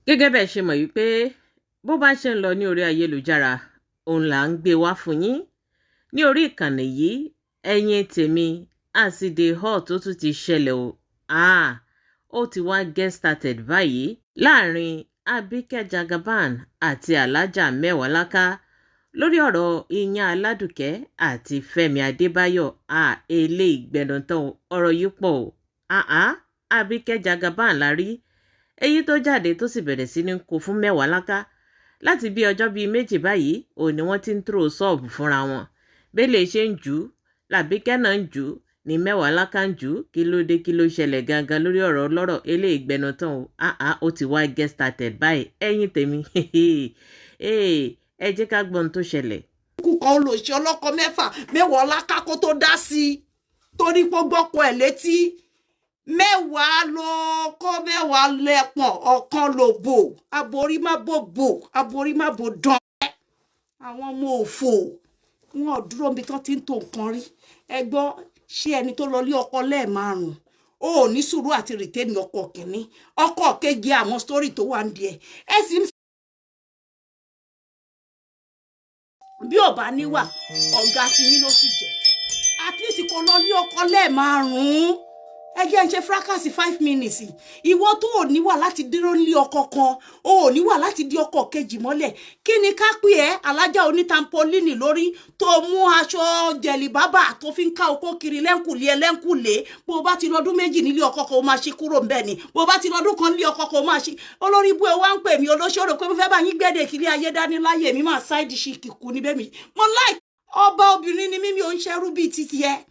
Gẹ́gẹ́ bẹ́ẹ̀ ṣe mọ̀ wípé bó bá ṣe ń lọ ní orí ayélujára òun là ń gbé wá fún yín ní orí ìkànnì yìí. Ẹ̀yin tèmi, àsìdè hot tó tún ti ṣẹlẹ̀ o. Ó ti wá get started báyìí láàrin Abike Jagaban àti Alhaja Mewolaka lórí ọ̀rọ̀ Iyán Aládùkẹ́ àti Fẹ́mi Adébáyọ̀. Eléyìí gbẹ̀nùtàn ọ̀rọ̀ yìí pọ̀ o. Abike Jagaban la rí èyí tó jáde tó sì bẹ̀rẹ̀ sí ní kó fún Mewolaka láti bí ọjọ́ bíi méjì báyìí òun ni wọ́n ti ń throw sọ́ọ̀bù fúnra wọn. Bẹ́lẹ̀ ṣe ń jù ú làbíkẹ́ náà ń jù ú ní Mewolaka ń jù ú. Kí ló dé, kí ló ṣẹlẹ̀ gangan lórí ọ̀rọ̀ ọlọ́rọ̀ eléyìí gbẹnután o. Ó ti wá get started báyìí. Ẹ̀yin tèmi ẹ jẹ́ ká gbọ́n tó ṣẹlẹ̀. kúkọ olóṣì ọlọ́kọ mẹ́fà Mewolaka kó tó dá sí i torí pé gbọ́kọ ẹ̀ létí. Mẹ́wàá ló kó mẹ́wàá lẹ́pọ̀n ọ̀kan ló bò aborí má bò aborí má bò dán. Àwọn ọmọ òfò wọn dúró níbi tán ti ń tó nǹkan rí. Ẹ gbọ́, ṣé ẹni tó lọ lé ọkọ lẹ́ẹ̀márùn-ún ó ní sùúrù àti rìtẹ́nì ọkọ kìíní ọkọ kejì àwọn sítórì tó wà ń di ẹ sì ń bí ò bá níwà ọ̀gá tí yín ló sì jẹ́. At least kò lọ lé ọkọ lẹ́ẹ̀márùn-ún. Ẹ jẹ́ ń ṣe fracas 5 minutes. Ìwọ tó ò níwà láti dúró nílé ọkọ kan, ò níwà láti di ọkọ kejì mọ́lẹ̀. Kí ni ká pè ẹ́ alájà onítàmpolínì lórí tó mú aṣọ jẹ̀lì bábà tó fi ń ká okó kiri lẹ́ńkùlé. Bó bá ti lọ́dún méjì nílé ọkọ kan ó máa ṣí kúrò ń bẹ̀ ni. Bó bá ti lọ́dún kan nílé ọkọ kan ó máa ṣí. Olórí ibú ẹ wá ń pè mí olóṣòro pé mo fẹ́ bá yín gbẹ́dẹ̀ kílé ayé dání láyé mi máa side chic kù níbẹ̀ mi. Mo like ọba obìnrin ni mímí ò ń ṣerú bíi titi ẹ.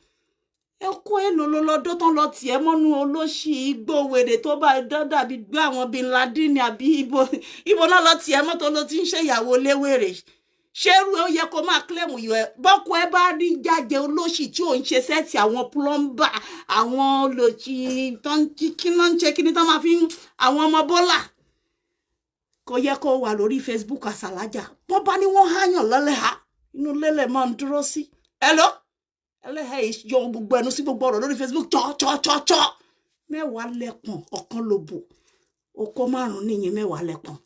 Ẹkọ èlò ló lọ́dún tán lọ tiẹ̀ mọ́nú olóṣì igbó wèrè tó bá dàbí gbé àwọn Bin Laden àbí ibo náà lọ tiẹ̀ mọ́tò ló ti ń ṣe ìyàwó léwèrè. Ṣérú ó yẹ kó máa kílẹ̀mù yọ ẹ bọ́kọ ẹ bá rí jáde olóṣì tí ò ń ṣe sẹ́ẹ̀tì àwọn plọ́mbà àwọn olóṣì tó ń kí náà ń ṣe kí ni tó máa fi ń àwọn ọmọ bọ́là. Kò yẹ kó wà lórí Facebook àsàlájà wọ́n bá ní wọ́n háyàn lọ́lẹ́ha inú lélẹ̀ máa ń dúró sí. Hello? Ẹlẹ́hẹ̀ yọ gbogbo ẹnu sí gbogbo ọ̀rọ̀ lórí Facebook chọ́. Mẹ́wàá lẹ́pọ̀n ọ̀kan lóbò okó márùn-ún nìyẹn. Mẹ́wàá lẹ́pọ̀n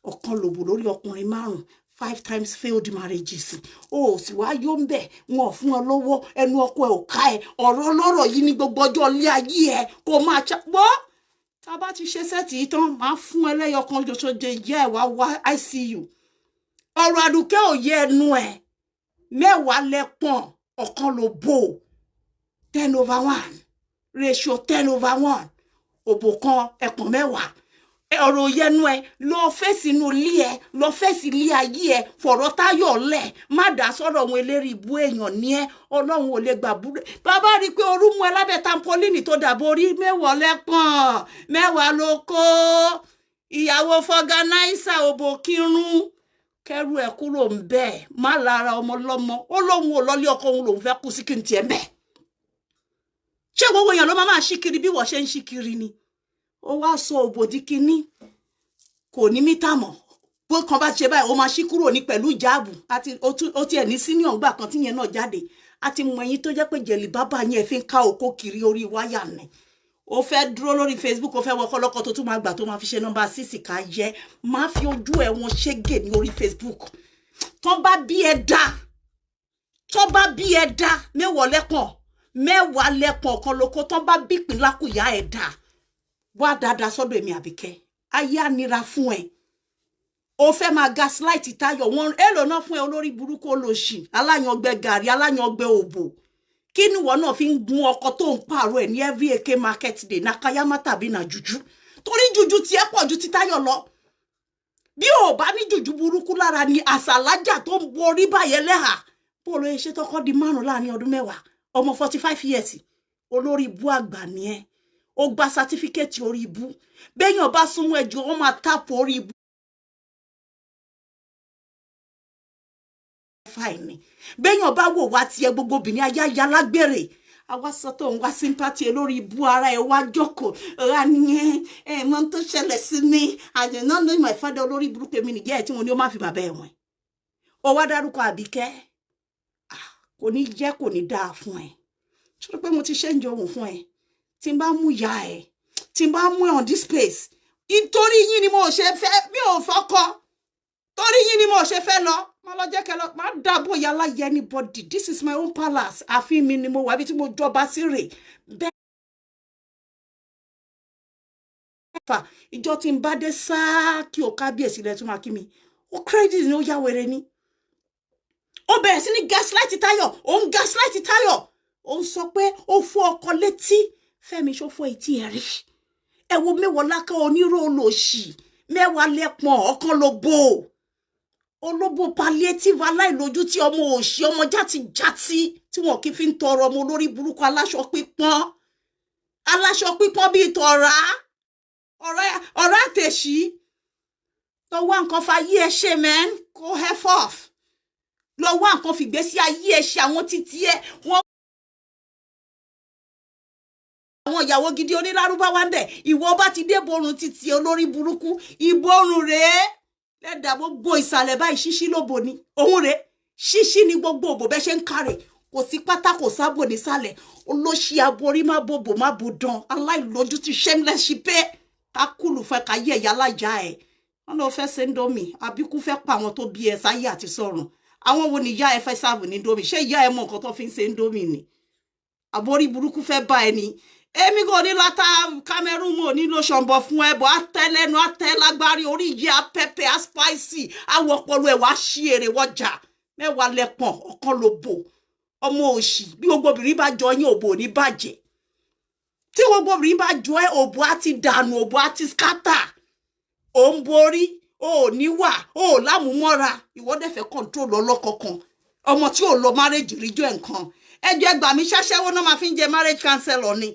ọ̀kan lóbò lórí ọkùnrin márùn-ún 5 times failed marriages. Ó sì wá yó ń bẹ̀ wọn ò fún ọ lọ́wọ́ ẹnu ọkọ ẹ̀ ò ká ẹ ọ̀rọ̀ ọlọ́rọ̀ yìí ní gbogbo ọjọ́ ilé ayé ẹ kó máa ṣàpọ̀. Tá a bá ti ṣe sẹ́ẹ̀tì yìí tán máa fún ẹlẹ́yọ kan jọṣọjẹ ìyá ẹ̀ wá ICU. Ọ̀rọ̀ Àdùkẹ́ ò yẹ ẹnu ẹ̀. Mẹ́wàá lẹ́pọ̀n ọ̀kan ló bò 10/1 ratio 10/1 òbò kan ẹ̀pọ̀n mẹ́wàá. Ọ̀rọ̀ yẹnu ẹ lọ fèsì inú ilé ẹ lọ fèsì ilé ayé ẹ fọ̀rọ̀ táyọ̀ lẹ̀ má dá sọ̀rọ̀ àwọn eléré ibú èèyàn ní ẹ ọlọ́run ò lè gbàbúrẹ́. Bàbá rí i pé orú mú ẹ lábẹ́ tampolini tó dàbò orí. Mẹ́wàá lẹ́pọ̀n mẹ́wàá ló kó ìyàwó fọganáísà òbò kírun kẹrù ẹ kúrò ń bẹ́ẹ̀ má lára ọmọ lọ́mọ ó lóun ò lọ́lé ọkọ òun lòun fẹ́ kú sí kí n tiẹ̀ bẹ́ẹ̀. Ṣé gbogbo èèyàn ló máa ṣí kiri bí wọ́n ṣe ń ṣí kiri ni? Ó wá sọ òbòdì kínní kò ní mítà mọ́ bó kan bá ṣe báyìí ó máa ṣí kúrò ní pẹ̀lú ìjáàbù àti ó tiẹ̀ ní senior gbà kan tíyẹn náà jáde àti mọ ẹyin tó jẹ́ pé jẹ̀lì bábà yẹn fi ń ká okó kiri orí wáyà ni. Ó fẹ́ dúró lórí Facebook ó fẹ́ wọ ọkọlọ́kọ tó tún máa gbà tó máa fi ṣe nọ́mbà 6 ká yẹ máa fi ojú ẹ̀ wọn ṣégè ní orí Facebook. Tán bá bí ẹ dá mẹ́wàá lẹ́pọ̀n ọ̀kan lóko tán bá bí ìpínlákùyà ẹ̀ dá wá dáadáa sọ́dọ̀ èmi Àbíkẹ́ ayé ànira fún ẹ. Ó fẹ́ máa gaslight Táyọ̀ wọn èlò náà fún ẹ olórí burúkú olóṣì aláyangbẹ gàrí aláyangbẹ òbò. Kí ni ìwọ náà fi ń gun ọkọ tó ń pààrọ̀ ẹ̀ ní every Eke market day nakayama tàbí na jùjú torí jùjú tí ẹ pọ̀ ju ti Táyọ̀ lọ. Bí ò bá ní jùjú burúkú lára ni àsàlájà tó ń borí báyẹn lẹ́hà bó ló ṣe tọkọ di 5 láàrin ọdún 10 ọmọ 45 years olórí ibú àgbà ni ẹ ó gba sátífíkẹ́ẹ̀tì orí ibú béèyàn bá súnmọ́ ẹjọ́ ó máa tàpọ̀ orí ibú. Fine béèyàn bá wò wá tiẹ̀ gbogbo obìnrin ayáyá lágbèrè àwa sọ tó ń wá sympathy lórí ibú ara ẹ wá jókòó ra nìyẹn ẹ mọ tó ṣẹlẹ̀ sí ni àjẹnà ní my father olórí burúkú èmi nìjẹ́ ẹ̀ tí wọ́n ní ó má fi bàbá ẹ̀ wọ̀n. Ó wá dárúkọ Àbíkẹ́ kò ní jẹ́ kò ní dáa fún ẹ ṣé pé mo ti ṣe ń jọ òun fún ẹ tí n bá mú ya ẹ tí n bá mú on this place Nítorí yín ni mo ṣe fẹ́ mi ò fọ́kọ torí yín ni mo ṣe fẹ́ lọ má lọ jẹ́ kẹ́ lọ má dàbò yàrá yẹ anybody. This is my own palace. Àfin mi ni mo wà bí tí mo jọba sí rè bẹ́ẹ̀ fà ìjọ tí ń bá dé sáà kí o kábíyèsí lẹ tún máa kí mi ó credit ni ó yá wèrè ni ó bẹ̀rẹ̀ sí ní gaslight Táyọ̀ ó ń gaslight Táyọ̀ ó ń sọ pé ó fọ́ ọkọ létí Fẹ́mi ṣó fọ́ etí ẹ̀ rí ẹ wo mẹ́wàá lákà onírò olóṣì mẹ́wàá lẹ́pọ̀n ọkàn ló bò olóbò palliative aláìlójú tí ọmọ òṣì ọmọ játijàti tí wọn kì í fi ń tọrọ ọmọ olórí burúkú aláṣọ pípọ́n bíi tọ̀rá ọ̀rá àtẹ̀sí tó wá nǹkan fa ayé ẹ ṣe mẹ́n kó heff off lọ wá nǹkan fìgbésí ayé ẹ ṣe àwọn títí ẹ wọn. Àwọn ìyàwó gidi onílárúbáwá ń bẹ ìwọ bá ti dé borun títí olórí burúkú ìborun rèé lẹ́dàá gbogbo ìsàlẹ̀ báyìí ṣíṣí lóbo ni òun rèé ṣíṣí ni gbogbo òbò bẹ́ ṣe ń kárẹ̀ kò sí pátá kò sábò nísàlẹ̀ olóṣì aborí má bòbò má bò dán aláìlójú ti shameless pé kákùlù fẹ́ ká yẹ ìyá lájà ẹ̀ wọ́n lọ fẹ́ ṣe ń domi àbíkú fẹ́ pa àwọn tó bí ẹ sáyé àti sọ̀run àwọn wo ni ìyá ẹ fẹ́ sáàbù ní domi ṣé ìyá ẹ mọ nǹkan tó fi ń ṣe ń domi ni àborí burúkú fẹ́ bá ẹni èmi kò ní láta Cameroon mo ní ló ṣọ̀nbọ̀ fún ẹbọ àtẹlẹnu àtẹlágbárí orí ìyá pẹpẹ àspáìsì àwọ̀ ọpọlọ ẹ̀ wá ṣí èrè wọjà mẹ́wàá lẹ́pọ̀n ọ̀kan ló bò ọmọ òṣì bí gbogbo obìnrin bá jọ yín òbò ní bàjẹ́ tí gbogbo obìnrin bá jọ ẹ òbò á ti dànù òbò á ti skátà ò ń borí ò níwà ò lámúmọ́ra ìwọ́dẹ̀fẹ́ kọ́ńtrol ọlọ́kọ̀ọ̀kan ọmọ tí ò lọ márèjì ríjọ nǹkan ẹjọ́ ẹgbà mi ṣáṣẹ́wó náà máa fi ń jẹ marriage counselor ni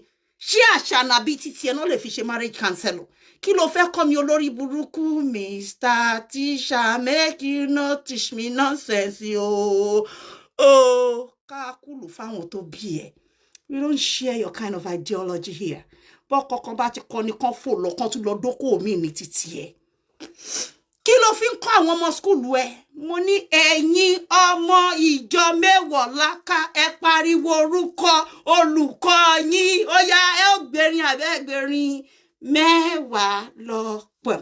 ṣé àṣà nàbí títí ẹ náà lè fi ṣe marriage counselor kí ló fẹ́ kọ́ mi olórí burúkú Mr. Teacher make you no teach me nonsense o káàkùlù fáwọn tó bí ẹ we don't share your kind of ideology here bọ́ kọ̀ọ̀kan bá ti kọ́ nìkan fò lọ́kàn tún lọ dókòó mi ní títí ẹ kí ló fi ń kọ́ àwọn ọmọ skúlù ẹ mo ní ẹ̀yin ọmọ ìjọ mẹ́wàá láká ẹ pariwo orúkọ olùkọ́ yín ó yá ẹ ó gbèrin àbẹ́gbèrin mẹ́wàá lọ́pọ̀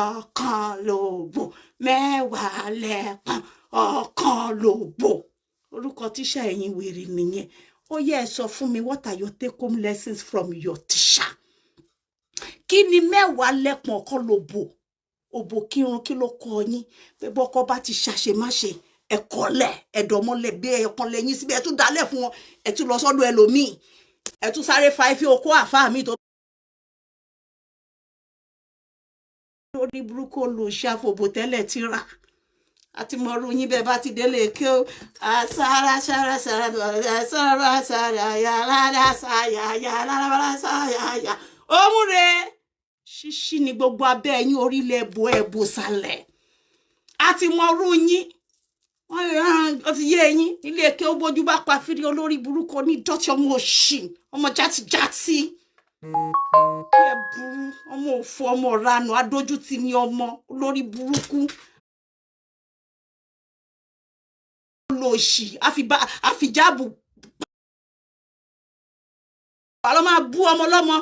ọ̀kan lóbò mẹ́wàá lẹ́pọ̀n ọ̀kan lóbò orúkọ tíṣà ẹ̀yin wèrè nìyẹn ó yẹ ẹ sọ fún mi what are your take home lessons from your teacher kí ni mẹ́wàá lẹ́pọ̀n ọ̀kan lóbò òbò kírun kí ló kọ yín pé bọ́kọ bá ti ṣàṣemáṣe ẹ̀kọ́lẹ̀ ẹ̀dọ̀mọ́lẹ̀ bí ẹ̀kan lẹ́yìn síbi ẹ̀ tún dálẹ̀ fún wọn ẹ̀ tún lọ sọ́dọ̀ ẹlòmíì ẹ̀ tún sáré fa ife okó àfáà mi tó. lórí burúkú olùṣàfòbò tẹ́lẹ̀ ti rà àti mọ̀rú yín bẹ́ẹ̀ bá ti délé kí ó sára yà òun rèé ṣíṣí ni gbogbo abẹ́ yín orílẹ̀ ẹ̀bù sálẹ̀ àti mọ̀rú yín wọ́n ti yé yín ilé eke ó bójú bá pa fírí olórí burúkú ní dọ́tí ọmọ òṣì ọmọ játijàti ẹ burú ọmọ òfò ọmọ ranù adójútì ní ọmọ olórí burúkú olóṣì àfijáàbù àlọ́ máa bú ọmọ lọ́mọ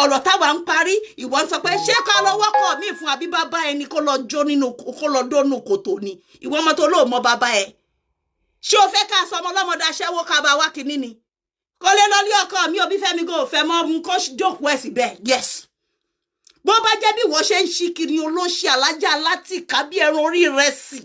ọ̀rọ̀ táwa ń parí ìwọ ń sọ pé ṣé ká lọ wọ́kọ̀ mí fún àbí bàbá ẹni kó lọ jó nínú kó lọ dónú kòtò ni ìwọ ọmọ tó lóò mọ bàbá ẹ ṣé o fẹ́ ká sọ ọmọ lọ́mọ daṣẹ́wó ká bá wá kínní ni kó lé lọ lé ọkọ mi òbí Fẹ́mi kò fẹ́ mọ́ mú kó jókòó ẹ̀ síbẹ̀ yes bó bá jẹ́ bí ìwọ ṣe ń ṣí kiri olóṣì alájà láti ká bí ẹran orí rẹ̀ sí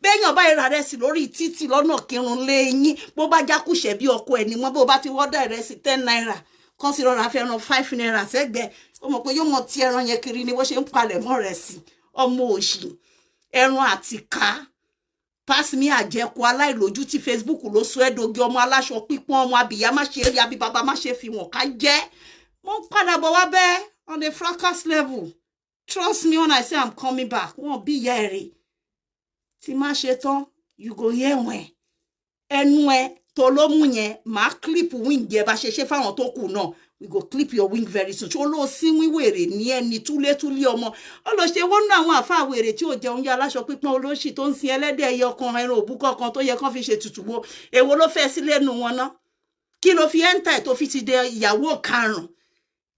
béèyàn bá ìrà rẹ̀ sí lórí títì lọ́nà kírun léyìn bó bá jákùṣẹ́ bí ọkọ ẹ̀ ni wọ́n bó bá ti wọ́dà rẹ̀ sí 10 naira kan sì rọra fẹ́ràn 5 naira sẹ́gbẹ̀ẹ́ ó mọ̀ pé yóò mọ̀ tí ẹran yẹn kiri ni wọ́n ṣe ń palẹ̀ mọ́ rẹ̀ sí ọmọ òṣì ẹran àti ká pásímì àjẹkù aláìlójú tí Facebook ló sọ ẹ́dọ̀gì ọmọ aláṣọ pípọ́n ọmọ abìyá má ṣe rí abí bàbá má ṣe fi wọ̀n ká jẹ́ mo ń padà bọ̀ wá bẹ́ẹ̀ on the fracas level trust me when I say I'm coming back wọ́n bí ìyá ẹ̀rẹ̀ tí má ṣe tán you go hear wẹ̀ ẹnu ẹ tó ló mú yẹn máa clip wing yẹ bá ṣe ṣe fáwọn tó kù náà we go clip your wing very soon tó ló sí wíwèrè ní ẹni túlétúlé ọmọ ó lọ ṣe wọ́n náà àwọn àfáà wèrè tí ò jẹun yá aláṣọ pípọ́n olóṣì tó ń sin ẹlẹ́dẹ̀ ẹyọ kan ẹran òbúkọ kan tó yẹ kán fi ṣe tutù wo èwo ló fẹ́ sí lẹ́nu wọn ná kí ló fi ẹ́ńtà ẹ̀ tó fi ti dẹ ìyàwó karùn-ún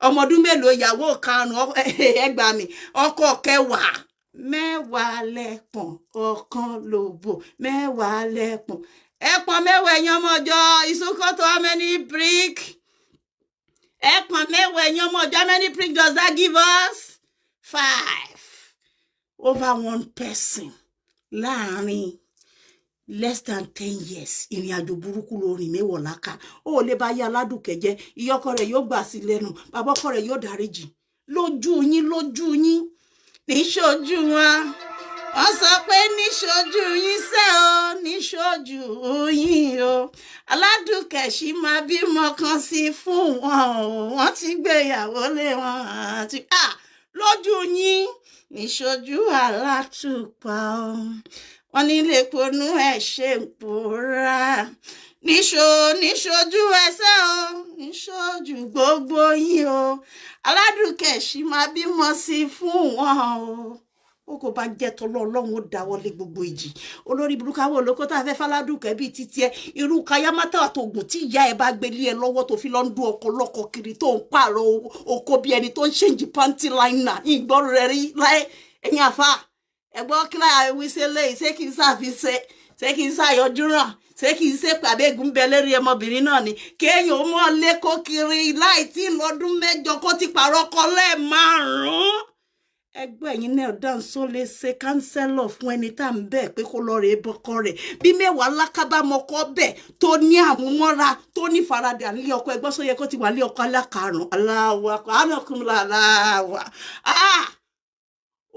ọmọ ọdún mélòó ìyàwó karùn-ún ẹgbàá mi ọkọ kẹwàá mẹ́wàá lẹ́pọ̀n ọ̀kan lóbò mẹ́wàá lẹ́pọ̀n ẹ̀pọ̀n mẹ́wàá ẹ̀yàn ọmọjọ́ ìsúnkọ́tò how many brick ẹ̀pọ̀n mẹ́wàá ẹ̀yàn ọmọjọ́ how many brick does that give us 5 over 1 person láàrin less than 10 years ìrìn àjò burúkú lórí mẹ́wọ̀ láká ó lè bá yá aládùnkẹ́ jẹ́ ìyọkọ rẹ̀ yóò gbà sí lẹ́nu bàbá ọkọ rẹ̀ yóò dáríjì lójú yín níṣojú wọn wọ́n sọ pé níṣojú yín sẹ́ o níṣojú yín o aládùnkẹ́ sì máa bímọ kan sí fún wọn o wọ́n ti gbéyàwó lé wọn àti lójú yín níṣojú alátùpà o wọ́n nílé ponú ẹ̀ ṣe ń pòórá níṣojú ẹsẹ̀ o níṣojú gbogbo yín o aládùnkẹ́ sì máa bímọ sí fún wọn o kò bá jẹ́ tọ́lọ́ ọlọ́run ó dáwọ́lé gbogbo ìjì olórí burúkú àwọn olóko tá a fẹ́ fáládùnkẹ́ bíi títí ẹ irú kayamata àtògùn tí ìyá ẹ bá gbélé ẹ lọ́wọ́ tó fi lọ ń dún ọkọ̀ lọ́kọ̀ kiri tó ń pààrọ̀ oko bí ẹni tó ń ṣèǹjì pàǹtí láìnà ìgbọ́rù rẹ̀ rí láì ẹ̀yìn àfà ẹ̀gbọ́n kílá àwí ṣe lé ṣé kí n ṣàfihàn ṣé kí n ṣàyọjú ràn ṣé kí n ṣe pàbẹ́gùn bẹ lérí ọmọbìnrin náà ni kéèyàn mọ́ lẹ́kọ́ kiri láì tí lọ́dún 8 kó ti pààrọ̀ ọkọ lẹ́ẹ̀márùn-ún ẹgbẹ́ yìí náà dáhùn só lè ṣe kánsẹ́lọ̀ fún ẹni tá à ń bẹ̀ pé kó lọ́ọ́ rẹ̀ bọ́kọ rẹ̀ bí mẹ́wàá lákábàmọ́kọ́ bẹ̀ tó ní àmúmọ́ra tó ní faradà nílé ọkọ ẹgbọ́n sọ yẹ kó ti wà ní ọkọ alákarùn-ún aláwa ànàkùnrin aláwa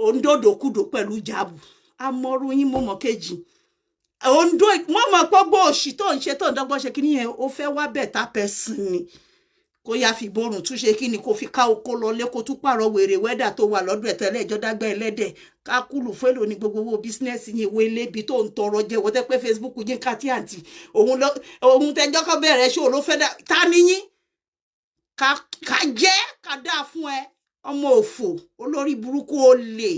òǹdòdòkúdò pẹ̀lú jáàbù amọ̀rú yín mọ̀mọ́ kejì òǹdò mọ̀mọ́ pọ́gbọ́ òṣì tó ń ṣe tó ń dọ́gbọ́n ṣe kí nìyẹn ó fẹ́ wá bẹ̀tà pẹ̀sìn ni kó yá fi borùn tún ṣe kí ni kó fi ká oko lọlé kó tún pààrọ̀ wèrè wẹ́dà tó wà lọ́dún ẹ̀tẹ́lẹ̀ ìjọ dágbà ẹlẹ́dẹ̀ kákùlù fẹ́lò ní gbogbo owó bísínẹ́sì yìí ìwé ilébi tó ń tọrọ jẹ wọ́n tẹ́ pé Facebook yín ká tí àǹtí òun tẹjọ́ kọ́ bẹ̀rẹ̀ ṣé òun ló fẹ́ dá ta níyín ká jẹ́ ká dáa fún ẹ ọmọ òfò olórí burúkú olè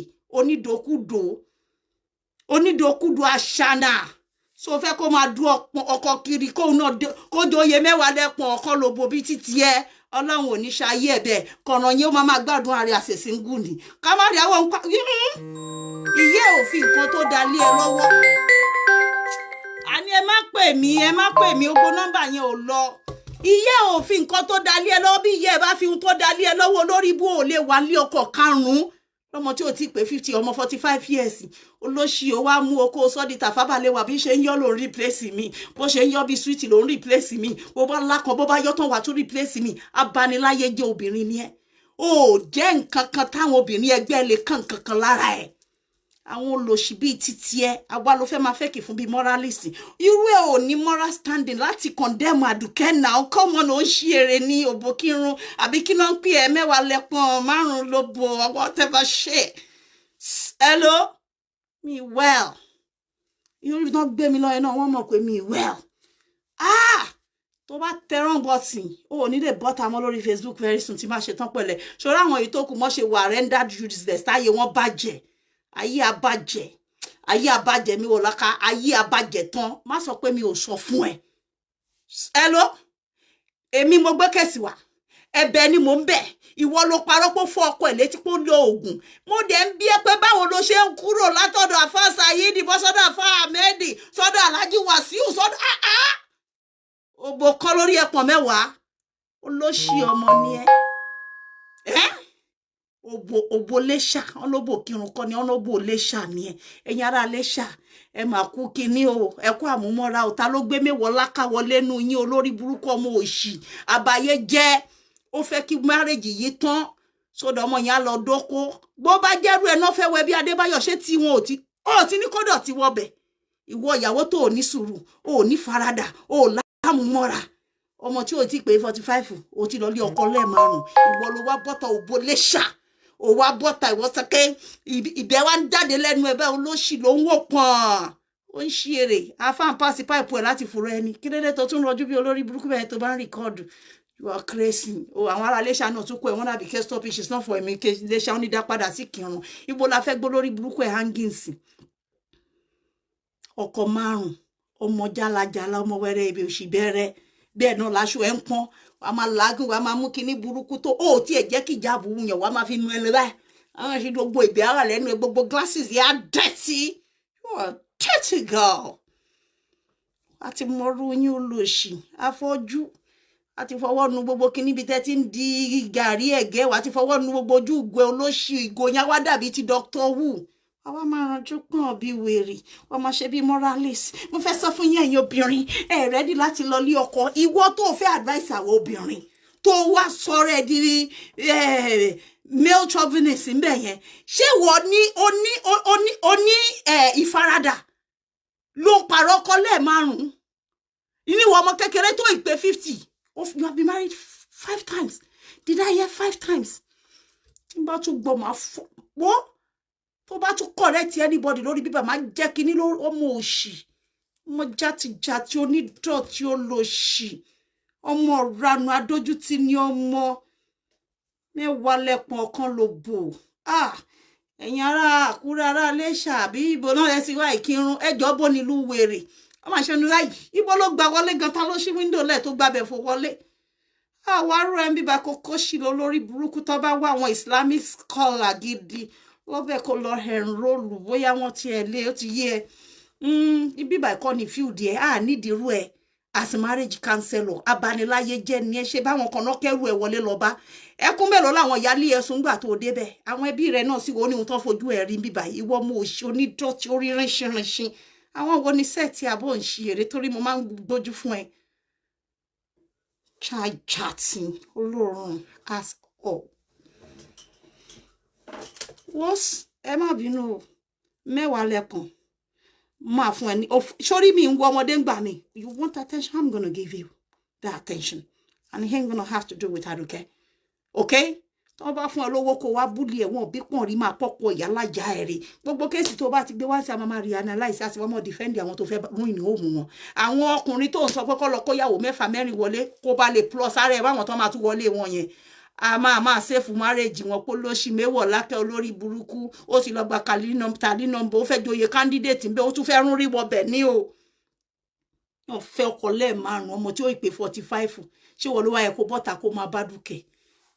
onídòkúdò aṣáná so fẹ́ kó máa dú ọkọ kiri kóun náà kó joyè 10 lẹ́pọ̀n ọkọ lóbo bíi títí ẹ ọlọ́run ò ní ṣayé ẹ̀ bẹ́ẹ̀ kọ̀nà yín ó máa gbádùn ààrẹ àṣẹ̀sìn gùn ní ká má rí àwọn ìyé òfin nǹkan tó dá lé ẹ lọ́wọ́ àní ẹ má pè mí ogbó nọ́mbà yẹn ò lọ ìyé òfin nǹkan tó dá lé ẹ lọ́wọ́ bí ìyé ẹ bá fi ohun tó dá lé ẹ lọ́wọ́ lórí bó o lè wà ní ọkọ̀ karùn-ún lọ́mọ tí ò ti pé 50 ọmọ 45 years olóṣì ó wá mú oko sọ́dí tàfábàlẹ́wà bí ṣe ń yọ́ ló ń replace mi bó ṣe ń yọ́ bí sweet ló ń replace mi bó bá lákan bó bá yọ́ tán wà tún replace mi abaniláyé jẹ́ obìnrin ni ẹ́ ó jẹ́ nǹkan kan táwọn obìnrin ẹgbẹ́ lè kàn kankan lára ẹ̀ àwọn olóṣì bíi títí ẹ àwa ló fẹ́ máa fẹ́ kì fún bíi moralist irú ẹ ò ní moral standing láti condemn Àdùkẹ́ náà kọ́mọ ló ń ṣí èrè ní òbókírun àbí kí náà ń pè ẹ́ 10 lẹ́pọ̀n 5 lóbo whatever shit hello me well irú náà gbé mi lọ́yẹ̀ náà wọ́n mọ̀ pé me well tó bá tẹ̀rán bọ́tì ó ní lè bọ́ta mọ́ lórí Facebook very soon tí máa ṣe tán pẹ̀lẹ́ ṣọ́ra àwọn èyí tó kù mọ́ ṣe wà rendered useless táyé wọn bàjẹ́ ayé abàjẹ́ mi wò láká ayé abàjẹ́ tán má sọ pé mi ò sọ fún ẹ hello èmi mo gbé kẹ̀sì wá ẹ̀bẹ̀ ni mò ń bẹ̀ ìwọ ló parọ́ pé fún ọkọ ẹ̀ létí pé ó lo oògùn mo dẹ̀ ń bí ẹ pé báwo ló ṣe ń kúrò látọ̀dọ̀ àfa Sayidi bọ́ sọ́dọ̀ àfa Ahmed sọ́dọ̀ Alhaji Wasiu sọ́dọ̀ ògbò kọ́ lórí ẹ̀pọ̀n 10 olóṣì ọmọ ni ẹ òbò léṣà ọlọ́bò kírun kọ́ ni ọlọ́bò léṣà ni ẹ̀yin ará léṣà ẹ máa kú kíní o ẹ kú àmúmọ́ra o ta ló gbé mẹ́wọ́ lákàwọlé nu yín olórí burúkú ọmọ òṣì àbáyé jẹ́ ó fẹ́ kí márèjì yìí tán sódò ọmọ yẹn á lọ dóko bó bá jẹ́rú ẹ̀ náà fẹ́ wẹ bí Adébáyọ̀ ṣé tí wọn ò ti ní kódọ̀ tí wọ́n bẹ̀ ìwọ ìyàwó tó ò ní sùúrù ò ní faradà ò láàmúmọ́ra ọmọ tí ò ti pé 45 ò ti lọ lé ọkọ lẹ́ẹ̀márùn ìwọ ló wá bọ́tọ̀ òbó léṣà ó wá bọ́ta ìwọ sọ pé ìbẹ́ wa ń jáde lẹ́nu ẹ̀ bẹ́ẹ̀ olóṣì ló ń wò pọ̀n ó ń ṣí èrè afáàn pàṣẹ páìpù ẹ̀ láti fòrò ẹni kí lóde tó tún rọjú bí olórí burúkú bẹ́ẹ̀ tó bá ń rìkọ́ọ̀dù you are crazy o àwọn ará iléṣà náà tún kọ ẹ̀ wọ́n dàbí kẹ́ stop it she's not for ẹ̀mí iléṣà wọn ní dá padà sí kírun ibo la fẹ́ gbọ́ lórí burúkú ẹ̀ hangings ọkọ̀ 5 ọmọ jálajàla ọmọ wẹ́rẹ́ ibi òṣì bẹ̀rẹ̀ bẹ́ẹ̀ náà láṣọ ẹ̀ ń pọ́n wàá máa làágùn wàá máa mú kinní burúkú tó ó tiẹ̀ jẹ́ kí ìjáàbù yẹn wàá máa fi nu ẹni báyìí àwọn ṣe gbogbo ìgbé ara lẹ́nu ẹ gbogbo glasses yẹn á dirty you are dirty girl àti mọ́rú yín olóṣì afọ́jú àti fọwọ́ nu gbogbo kinní bíi tẹ́ ti ń di gàrí ẹ̀gẹ́ wàá ti fọwọ́ nu gbogbo ojú ìgbẹ́ olóṣì ìgò yẹn wá dàbí ti Dr. Wu àwa máa ranjú pọ̀n bí wèrè wọ́n máa ṣe bí moralist mo fẹ́ sọ fún yín ẹ̀yin obìnrin ẹ̀ rẹ́dí láti lọ lé ọkọ ìwọ tó fẹ́ advice àwọn obìnrin tó wá sọ̀rọ̀ ẹ̀ di male chauvinist ńbẹ̀ yẹn ṣé wọ́n ní ìfaradà ló pààrọ̀ ọkọ lẹ́ẹ̀márùn-ún níwọ̀ ọmọ kékeré tó ìpè 50 you have been married 5 times did I hear 5 times tí n bá tún gbọ́ máa fọ́ tó bá tún correct anybody lórí bíbá máa jẹ́ kínní ló ọmọ òṣì ọmọ játijàti onídọ̀tí olóṣì ọmọ ranu adójútì ní ọmọ mẹ́wàá lẹ́pọ̀n ọ̀kan ló bò ẹ̀yin ará Àkúrẹ́ ará Iléṣà àbí ibo náà ẹ sì wá Ìkírun ẹjọ́ bó nílùú wèrè ọmọ àṣẹnu láyìí ibo ló gba wọlé gan ta ló ṣí wíńdò lẹ̀ tó gbàbẹ̀ fò wọlé àwọn arú ẹ̀ ń bíbá kókó sí lọ lórí burúkú tó bá wá àwọn Islamic scholar gidi lọ́bẹ̀ kó lọ ẹ̀rọ̀lù bóyá wọ́n ti ẹ̀ lé ó ti yé ẹ bíbá ẹ̀kọ́ ní fíìdì ẹ̀ nídìí irú ẹ̀ as marriage counselor abaniláyé jẹ́ ni ẹ ṣe báwọn kan náà kẹ́rù ẹ̀ wọlé lọ bá ẹkún mélòó làwọn ìyáálé ẹ̀sùn gbà tó débẹ̀ àwọn ẹbí rẹ̀ náà sì wọ́n ní ohun tó fojú ẹ̀ rí bíbá ìwọ mo òṣì onídọ̀tí orí rínṣinrínṣin àwọn wo ni sẹ́ẹ̀tì àbọ̀ ń ṣe èrè torí mo máa ń gbójú fún ẹ chatting olóòórùn as all wọ́n ẹ má bínú mẹ́wàá lẹ́kàn máa fún ẹ ní sórí mi ń wọ ọmọdé ń gbà mí you want attention I'm gonna give you that attention and he ain't gonna have to do with that okay tí wọ́n bá fún ẹ lówó kó wá búlì ẹ̀ wọ́n bí pọ̀n rí máa pọ̀pọ̀ ìyá lájà ẹ̀ rí gbogbo kéèsì tó bá ti gbé wá sí àwọn máa reanalyze àti wọ́n mọ̀ defend àwọn tó fẹ́ rún ìní òmù wọn àwọn ọkùnrin tó ń sọ pé kọ́ lọ kóyàwó 4 mẹ́rin wọlé kó bá lè plus ara ẹ̀ báwọn tó máa tún wọlé wọn yẹn a máa sẹ́fù márèjì wọn pé ló ṣì méwọ̀ lákẹ́ olórí burúkú ó sì lọ gba tàlí nọmbà ó fẹ́ joyè candidate ń bẹ́ ó tún fẹ́ rún rí wọbẹ̀ ní o wọ́n fẹ́ ọkọ lẹ́ẹ̀márùn ọmọ tí ó ìpè 45 ṣé wọ́n ló wá yẹ kó bọ́ta kó máa bá dúkẹ́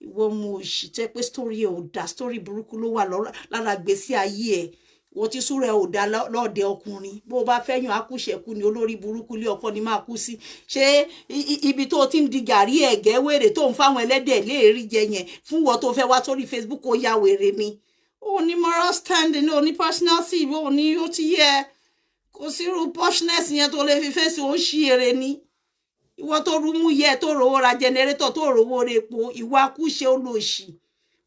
ìwọ mo òṣì tẹ́ pé story ẹ̀ ò dá story burúkú ló wà lára gbèsè ayé ẹ̀ wọ́n ti súnra ẹ̀ ò dá lọ́ọ̀dẹ ọkùnrin bó o bá fẹ́ yàn akúṣẹ̀kù ni olórí burúkú lé ọkọ ni máa kú sí ṣé ibi tó ti ń di gàrí ẹ̀gẹ́ wèrè tó ń fáwọn ẹlẹ́dẹ̀ léèrí jẹ yẹn fún wọ́n tó fẹ́ wá sórí Facebook ó ya wèrè ni ó ní moral standing ó ní personality ó ní ó ti yẹ kò sí irú poshness yẹn tó lè fi fèsì ó ń ṣí èrè ni ìwọ tó rúmú yẹ tó rówó ra generator tó rówó repo ìwà akúṣe olóṣì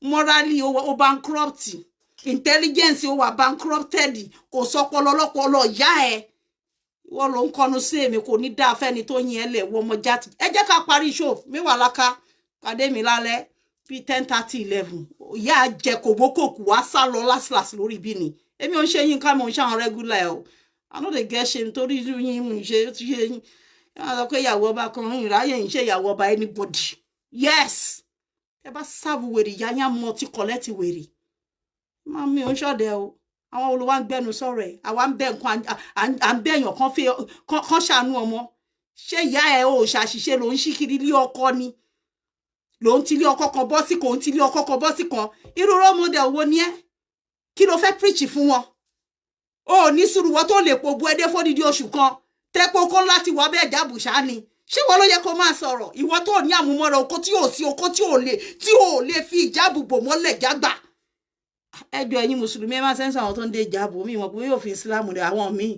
morally ó bankrupt intelligence ó wà bankrupted kò sọpọlọ lọpọlọ ìyá ẹ ìwọ ló ń kọnu sí èmi kò ní dáa fẹ́ni tó yin ẹ lẹ wọ ọmọ jáde ẹ jẹ́ ká parí show mẹ́wàá láká pàdé mi lálẹ́ bí 10:30 11 ìyá jẹ kòbókòkù wá sá lọ lásìlàsì lórí bí ni èmi ò ń ṣe yín ká mo ń ṣe àwọn regular o I no dey get shame torí yín mo ń ṣe ó ti ṣe yín àwọn ọkọ ìyàwó ọba kan ìráyè ń ṣe ìyàwó ọba anybody yes ẹ bá sáàbù wèrè ìyá yín mọ ti kọ̀lẹ́tì wèrè máa mi ò ń ṣọ̀dẹ̀ o àwọn olùwà ń gbẹnu sọ̀rọ̀ ẹ̀ àwa ń bẹ nǹkan à ń bẹ̀yàn kan ṣàánú ọmọ ṣé ìyá ẹ ò ṣàṣìṣe ló ń ṣí kiri ilé ọkọ ni ló ń tilé ọkọ kan bọ́ sí kan ń tilé ọkọ kan bọ́ sí kan irú role model wo ni ẹ kí ló fẹ́ preach fún wọn o ní sùúrù wọ́n tó lè po bu ẹdẹ fódìdí oṣù kan tẹ́pọ̀ kó láti wọ́ bẹ́ẹ̀ jábù ṣáá ni ṣé wọ́n ló yẹ kó máa sọ̀rọ̀ ìwọ tó ní àmúmọ́ra oko tí ò sí oko tí ò lè fi ìjábù bò mọ́lẹ̀ jágbà ẹjọ́ ẹ̀yin mùsùlùmí ẹ máa sẹ́ńsọ̀ àwọn tó ń dé ìjábù mi wọn pé yóò fi Islam rẹ̀ àwọn míì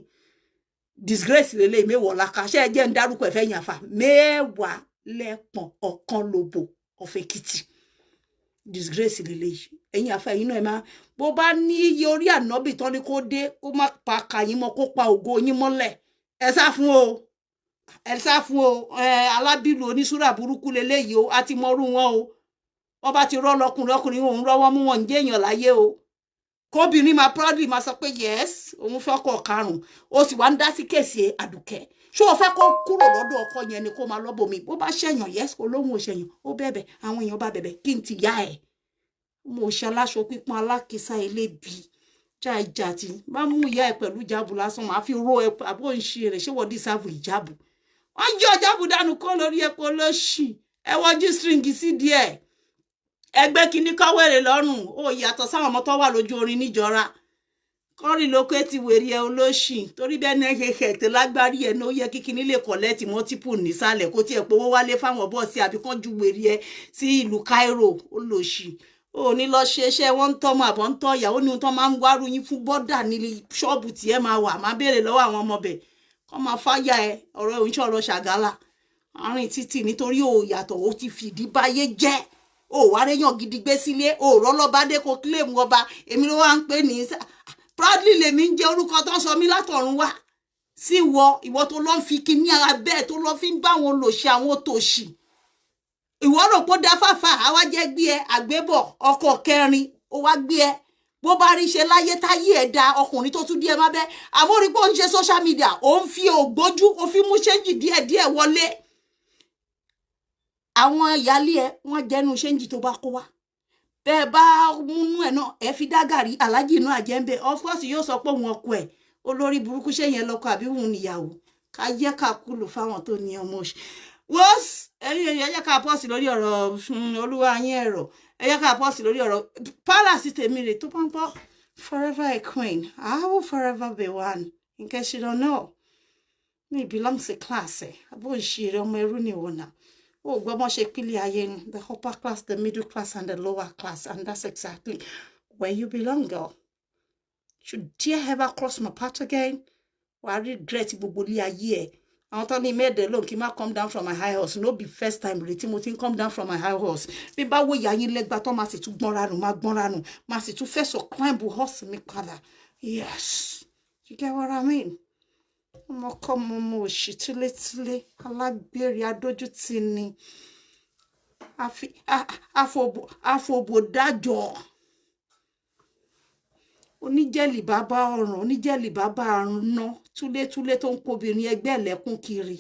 disgrace lélẹ̀ mẹ́wàá làkàṣẹ́ ẹjẹ́ ń dárúkọ ẹ̀fẹ́ yànfà mẹ́wàá lẹ́pọ̀n ọ̀kan lóbò ọ̀fẹ́kìtì disgrace lélẹ̀ ẹ̀yin àfẹ́ yìí náà ẹ máa bó bá ní iye orí ànábì tán ni kó dé kó má pa kàyín mọ́ kó pa ògo yín mọ́lẹ̀ ẹ sá fún o alábìlú onísúrà burúkú leléyìí o àti mọ́rú wọn o wọ́n bá ti rọ́ lọkùnrin òun rọ́wọ́ mú wọn ń jẹ́ èèyàn láyé o kóbìnrin máa proudly máa sọ pé yes òun fẹ́ ọkọ karùn-ún o sì wá ń dá sí kèsì Àdùkẹ́ ṣé o fẹ́ kó kúrò lọ́dọ̀ ọkọ yẹn ni kó máa lọ́bọ̀ mi bó bá ṣẹ̀yàn yes olóhùn òṣèyàn ó bẹ̀bẹ̀ àwọn èèyàn bá bẹ̀bẹ̀ kí n ti yá ẹ̀ mo ṣe aláṣọ pípọ́n alákìísà elébi jáìjàtì bá mú ìyá ẹ̀ pẹ̀lú ìjábù lásán máa fi ró ẹ àbó ń ṣe rẹ̀ ṣé wọ́n dísàbù ìjábù wọ́n jí ọjà bùdánù kó lórí epo lóṣì ẹ wọ́jú stringi sí díẹ̀ ẹgbẹ́ kínní kọ́wéré lọ́rùn ó yàtọ̀ sáwọn ọmọ tó wà lójú orin níjọra kọ́rí lóko ti wèrè ẹ olóṣì torí bẹ́ẹ̀ náà kẹ̀kẹ́ tó lágbárí ẹ̀ náà ó yẹ kí kínní lè kọ̀lẹ́tì mọ́típù nísàlẹ̀ kó tiẹ̀ powó wálé fáwọn bọ́ọ̀sì àbí kán ju wèrè ẹ sí ìlú Cairo olóṣì ó ní lọ ṣe iṣẹ́ wọn ń tọ́mọ àbọ̀ ń tọ́ ìyàwó ní tó máa ń wárú yín fún bọ́dà ní ṣọ́ọ̀bù tí ẹ máa wà máa béèrè lọ́wọ́ àwọn ọmọ bẹ̀ kọ́ máa fáyà ẹ ọ̀rọ̀ òǹṣọ́ ọ̀rọ̀ ṣàgálà àárín títì nítorí ó yàtọ̀ ó ti fìdí báyé jẹ́ ó wá réyàn gidi gbé sílé ó rọ́lọ́bádé kó kílèmù ọba èmi ló wá ń pè ní proudly lèmi ń jẹ orúkọ tó ń sọ mí látọ̀run wá sí ìwọ tó lọ́ fi kíní ara bẹ́ẹ̀ tó lọ́ fi ń bá wọn lò ṣe àwọn tòṣì ìwọ rò pé ó dá fáfá àwa jẹ́ gbé ẹ àgbébọ̀ ọkọ̀ kẹrin ó wá gbé ẹ bó bá rí ṣe láyé táyé ẹ̀ da ọkùnrin tó tún díẹ̀ má bẹ́ àmọ́ rí pé ó ń ṣe social media ó ń fi ògbójú ó fi mú ṣéǹjì díẹ̀díẹ̀ wọlé àwọn ìyálé ẹ wọ́n jẹ́nu ṣéǹjì tó bá kó wá bẹ́ẹ̀ bá múnú ẹ̀ náà ẹ fi dágàrí aláàjì inú àjẹ́ńbẹ́ of course yóò sọ pé òun ọkọ ẹ̀ olórí burúkú ṣé yẹn lọ́kọ àbí òun níyàwó ká yẹ ká kúlò fáwọn tó ní ọmọ òṣì wọ́n ẹ̀yìn ẹ jẹ́ ká pọ́ọ̀sì lórí ọ̀rọ̀ olúwa yín ẹ̀rọ ẹ jẹ́ ká pọ́ọ̀sì lórí ọ̀rọ̀ palace tèmi rè tó pọ́npọ́ forever a queen I will forever be one in case you don't know me belongs to class abó ìṣeré ọmọ ẹrú ni wọ́n náà ó gbọ́ mọ́ ṣe pílẹ̀ ayé ni the upper class the middle class and the lower class and that's exactly where you belong girl should dare ever cross my path again wàá regret gbogbo ilé ayé ẹ̀ àwọn tó ní mẹ́ẹ̀dẹ̀ lóun kí n má come down from my high horse no be first time rèé tí mo ti ń come down from my high horse bí bá wo ìyá yín lẹ́gbàá tó máa sì tún gbọ́n ranù máa sì tún fẹ̀sọ̀ climb horse mi padà yes you get what I mean ọmọkọ́mọ ọmọ òṣì túlétúlé alágbèrè adójútì ni àfòbòdájọ́ oníjẹ́lì bàbá ọ̀ràn oníjẹ́lì bàbá àrùn náà túlétúlé tó ń kóbìnrin ẹgbẹ́ ẹ̀lẹ́kùn kiri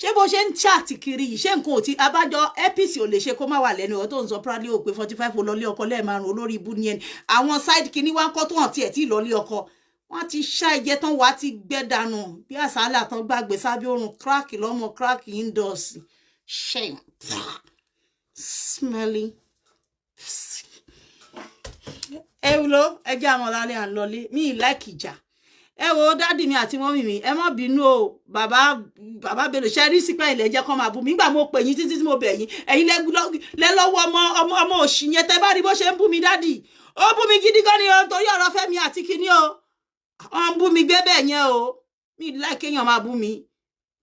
ṣé bó ṣe ń chat kiri yìí ṣé nǹkan ò ti abájọ apc ò lè ṣe kó má wà lẹ́nu ọ̀ tó ń sọ proudly ó pé 45 ó lọlé ọkọ lẹ́ẹ̀márùn olórí ibú ni ẹni àwọn side kìíní wá ń kọ́ tó hàn tiẹ̀ tí lọlé ọkọ wọ́n ti ṣá ẹ̀jẹ̀ tán wá ti gbẹ́ dànù bí àsálà tán gbàgbé sábẹ́ òrùn crack lọ́mọ crack indoors shame smelly ẹ wúlò ẹjẹ àwọn ọlálẹ à ń lọlé mi ì láìkì ìjà ẹ wo dádì mi àti mọ́mì mi ẹ má bínú o bàbá bèrè ṣe rí sípẹ́ ilẹ̀ ẹjẹ́ kan máa bú mi nígbà mo pè yín títí tí mo bẹ̀ yín ẹ̀yin lẹ́lọ́wọ́ ọmọ òṣì yẹn tẹ́ bá rí bó ṣe ń bú mi dádì ó bú mi gidi gan ni o torí ọ̀rọ̀ Fẹ́mi àti kinní o ó ń bú mi gbé bẹ́ẹ̀ yẹn o mi ì láìkì èèyàn máa bú mi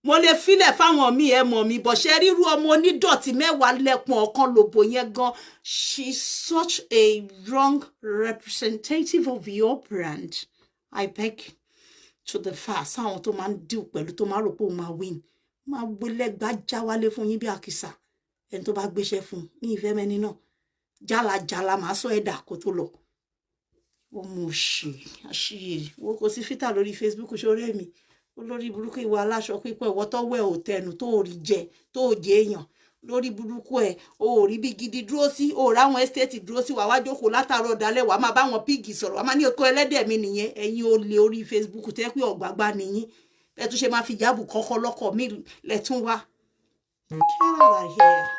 mo lè filẹ̀ fáwọn míì ẹ mọ̀ mi bọ̀ ṣe ríru ọmọ onídọ̀tí mẹ́wàá lẹ́pọ̀n ọ̀kan lòbò yẹn gan she's such a wrong representative of your brand I beg to the fast sáwọn tó máa ń deal pẹ̀lú tó máa rò pé ó máa win máa gbélẹ́gbàá já wálé fún yín bí àkìsà ẹni tó bá gbéṣẹ́ fún ní ìfẹ́ mẹ́ni náà jálajàla máa sọ ẹ̀dà kó tó lọ ó mú ṣe àṣìyèrè wo kò sí fítà lórí Facebook ṣoré mi olórí burúkú ìwà aláṣọ pípọ̀ ìwọ tó wẹ̀ òtẹnu tó rí jẹ tó jẹ èèyàn lórí burúkú ẹ̀ o ò rí bí gidi dúró sí o ò ráwọn ẹ́stéètì dúró sí wàá wá jókòó látàárọ̀ dalẹ́ wàá máa bá wọn píìgì sọ̀rọ̀ wàá máa ní oko ẹlẹ́dẹ̀ mi nìyẹn ẹ̀yin olè orí Facebook tẹ́ pé ọ̀gbàgbà nìyí ẹ tún ṣe máa fi jáàbù kọ́kọ́ lọ́kọ̀ mi lẹ́tún wá. Get out of here.